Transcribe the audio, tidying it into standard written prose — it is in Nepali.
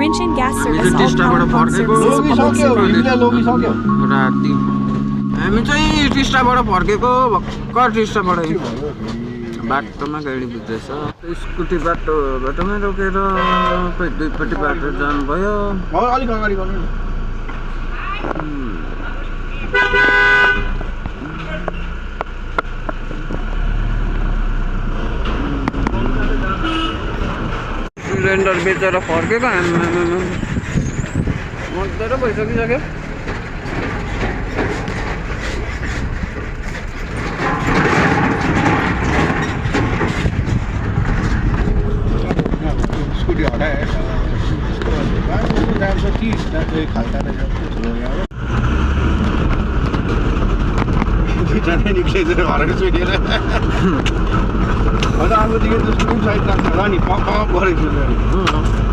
Laurentian Gas हामी Service चाहिँ all power टिस्टाबाट pump फर्केको services public safety. राति हामी चाहिँ टिस्टाबाट फर्केको भर्खर टिस्टाबाट बाटोमा गाडी बुझ्दैछ स्कुटी बाटोमै रोकेर खोइ दुईपट्टि बाटो जाम भयो अलिक अगाडि गर्नु सिलिन्डर बेचेर फर्केको हामी मजाले भइसकिसक्यो स्कुटी हटाए जान्छ कि जान्छ खाल्टा जाने निक्लेछ घरको सुनेर अन्त अबदेखि त स्कुल साइड लाग्छ होला नि पप गरेको छु